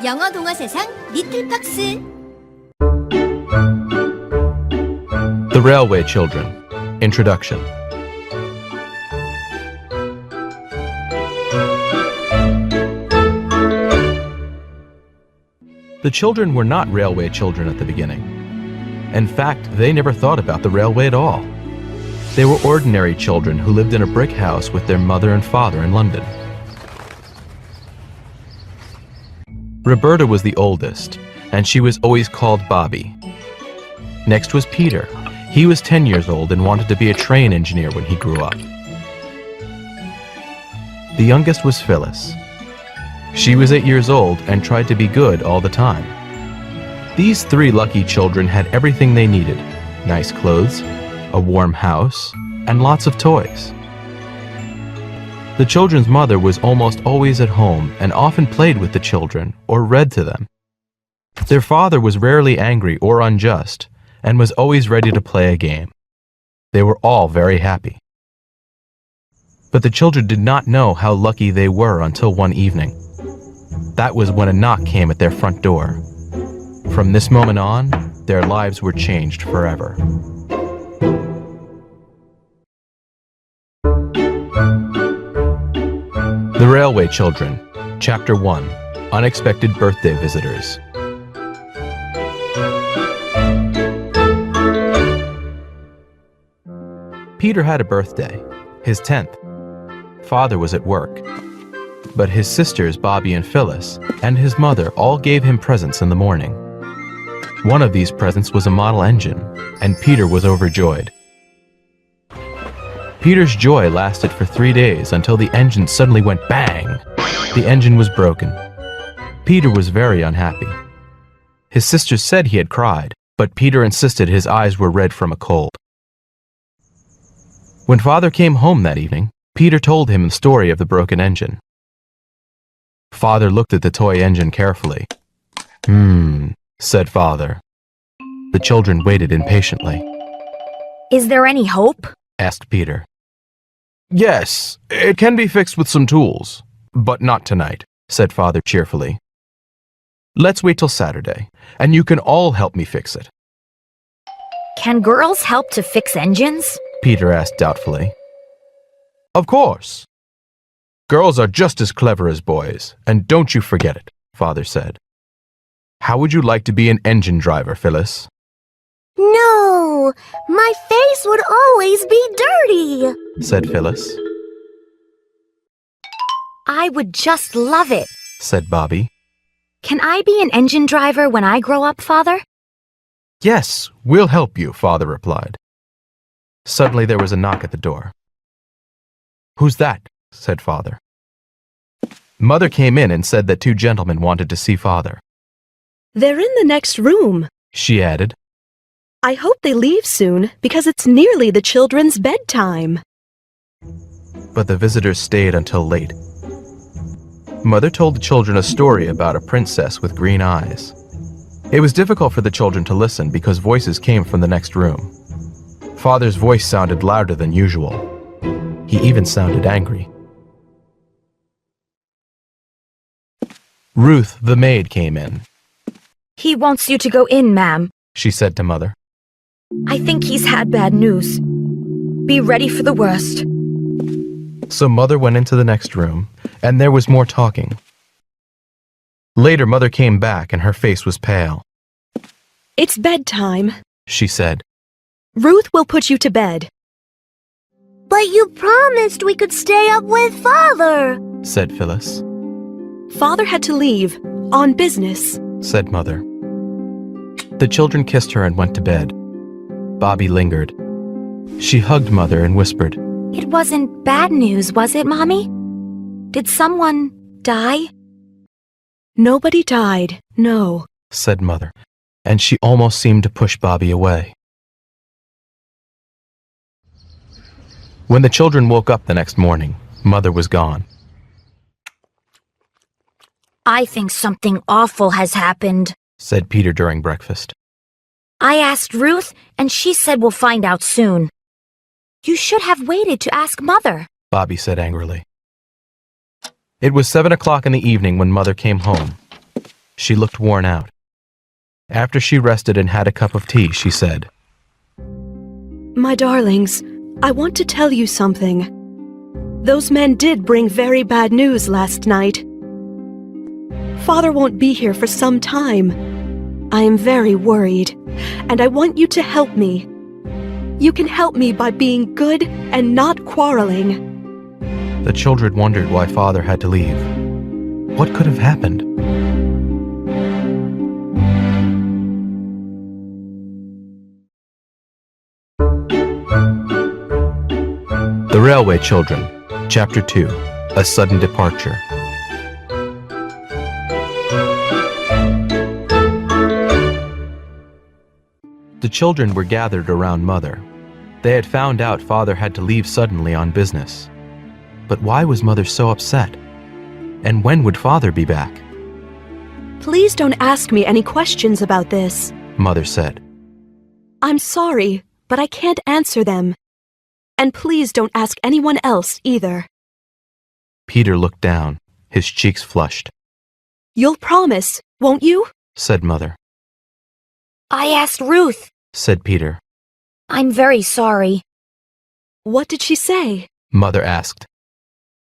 영어 동화 세상 리틀팍스. The Railway Children. Introduction. The children were not railway children at the beginning. In fact, they never thought about the railway at all. They were ordinary children who lived in a brick house with their mother and father in London. Roberta was the oldest, and she was always called Bobby. Next was Peter. He was 10 years old and wanted to be a train engineer when he grew up. The youngest was Phyllis. She was 8 years old and tried to be good all the time. These three lucky children had everything they needed: nice clothes, a warm house, and lots of toys. The children's mother was almost always at home and often played with the children or read to them. Their father was rarely angry or unjust and was always ready to play a game. They were all very happy. But the children did not know how lucky they were until one evening. That was when a knock came at their front door. From this moment on, their lives were changed forever. The Railway Children, Chapter 1, Unexpected Birthday Visitors. Peter had a birthday, his 10th. Father was at work, but his sisters Bobby and Phyllis and his mother all gave him presents in the morning. One of these presents was a model engine, and Peter was overjoyed. Peter's joy lasted for 3 days until the engine suddenly went bang. The engine was broken. Peter was very unhappy. His sisters said he had cried, but Peter insisted his eyes were red from a cold. When Father came home that evening, Peter told him the story of the broken engine. Father looked at the toy engine carefully. Said Father. The children waited impatiently. Is there any hope? Asked Peter. Yes, it can be fixed with some tools, but not tonight, said Father cheerfully. Let's wait till Saturday, and you can all help me fix it. Can girls help to fix engines? Peter asked doubtfully. Of course. Girls are just as clever as boys, and don't you forget it, Father said. How would you like to be an engine driver, Phyllis? No, my face would always be dirty, Said Phyllis. I would just love it. Said Bobby. Can I be an engine driver when I grow up, Father? Yes, we'll help you, Father replied. Suddenly there was a knock at the door. Who's that? Said Father. Mother came in and said that two gentlemen wanted to see Father. They're in the next room. She added. I hope they leave soon because it's nearly the children's bedtime. But the visitors stayed until late. Mother told the children a story about a princess with green eyes. It was difficult for the children to listen because voices came from the next room. Father's voice sounded louder than usual. He even sounded angry. Ruth, the maid, came in. He wants you to go in, ma'am. She said to Mother. I think he's had bad news. Be ready for the worst. So Mother went into the next room, and there was more talking. Later, Mother came back, and her face was pale. It's bedtime, She said. Ruth will put you to bed. But you promised we could stay up with Father, Said Phyllis. Father had to leave, on business. Said Mother. The children kissed her and went to bed. Bobby lingered. She hugged Mother and whispered, It wasn't bad news, was it, Mommy? Did someone die? Nobody died, no. said Mother, and she almost seemed to push Bobby away. When the children woke up the next morning, Mother was gone. I think something awful has happened, said Peter during breakfast. I asked Ruth, and she said we'll find out soon. You should have waited to ask Mother, Bobby said angrily. It was 7 o'clock in the evening when Mother came home. She looked worn out. After she rested and had a cup of tea, she said, My darlings, I want to tell you something. Those men did bring very bad news last night. Father won't be here for some time. I am very worried, and I want you to help me. You can help me by being good and not quarreling. The children wondered why Father had to leave. What could have happened? The Railway Children, Chapter 2, A Sudden Departure. The children were gathered around Mother. They had found out Father had to leave suddenly on business. But why was Mother so upset? And when would Father be back? Please don't ask me any questions about this. Mother said. I'm sorry, but I can't answer them. And please don't ask anyone else either. Peter looked down, his cheeks flushed. You'll promise, won't you? Said Mother. I asked Ruth. Said Peter. I'm very sorry. What did she say? Mother asked.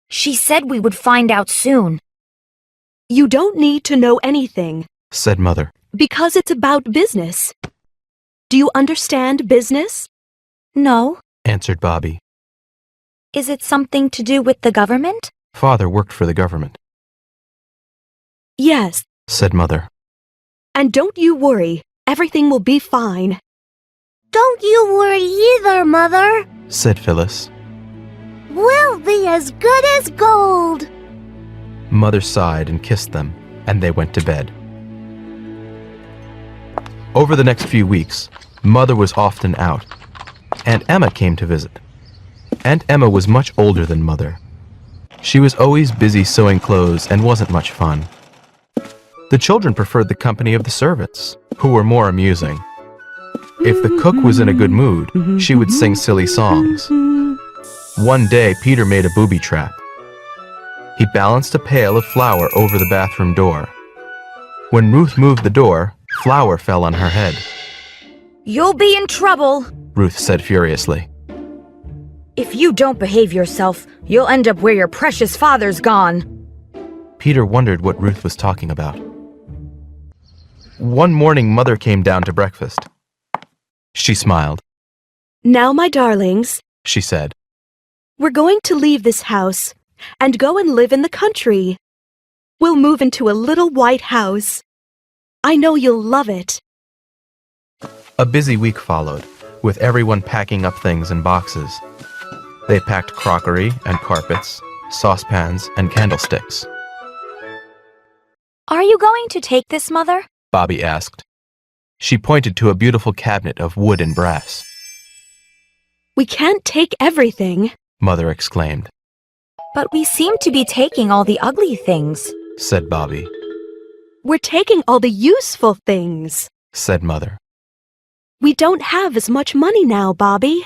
She said we would find out soon. You don't need to know anything. Said Mother. Because it's about business. Do you understand business? No. Answered Bobby. Is it something to do with the government? Father worked for the government. Yes. Said Mother. And don't you worry. Everything will be fine. Don't you worry either, Mother. Said Phyllis. We'll be as good as gold. Mother sighed and kissed them, and they went to bed. Over the next few weeks, Mother was often out. Aunt Emma came to visit. Aunt Emma was much older than Mother. She was always busy sewing clothes and wasn't much fun. The children preferred the company of the servants, who were more amusing. If the cook was in a good mood, she would sing silly songs. One day, Peter made a booby trap. He balanced a pail of flour over the bathroom door. When Ruth moved the door, flour fell on her head. You'll be in trouble. Ruth said furiously. If you don't behave yourself, you'll end up where your precious father's gone. Peter wondered what Ruth was talking about. One morning, Mother came down to breakfast. She smiled. Now, my darlings, She said. we're going to leave this house and go and live in the country. We'll move into a little white house. I know you'll love it. A busy week followed, with everyone packing up things in boxes. They packed crockery and carpets, saucepans and candlesticks. Are you going to take this, Mother? Bobby asked. She pointed to a beautiful cabinet of wood and brass. We can't take everything. Mother exclaimed. But we seem to be taking all the ugly things. Said Bobby. We're taking all the useful things. Said Mother. We don't have as much money now, Bobby.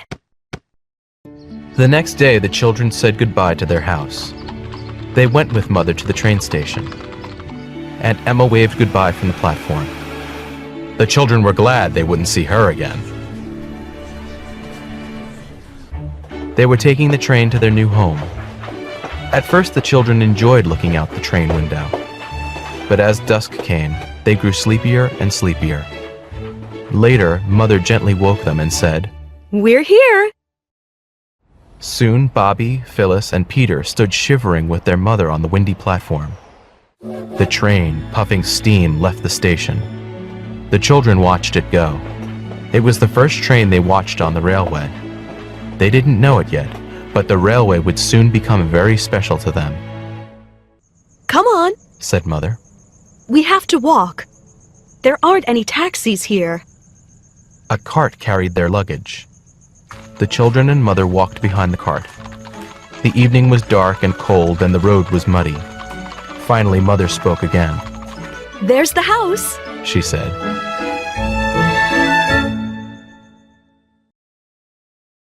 The next day, the children said goodbye to their house. They went with Mother to the train station. Aunt Emma waved goodbye from the platform. The children were glad they wouldn't see her again. They were taking the train to their new home. At first, the children enjoyed looking out the train window. But as dusk came, they grew sleepier and sleepier. Later, Mother gently woke them and said, We're here. Soon, Bobby, Phyllis, and Peter stood shivering with their mother on the windy platform. The train, puffing steam, left the station. The children watched it go. It was the first train they watched on the railway. They didn't know it yet, but the railway would soon become very special to them. Come on. Said Mother. We have to walk. There aren't any taxis here. A cart carried their luggage. The children and Mother walked behind the cart. The evening was dark and cold and the road was muddy. Finally, Mother spoke again. There's the house. She said.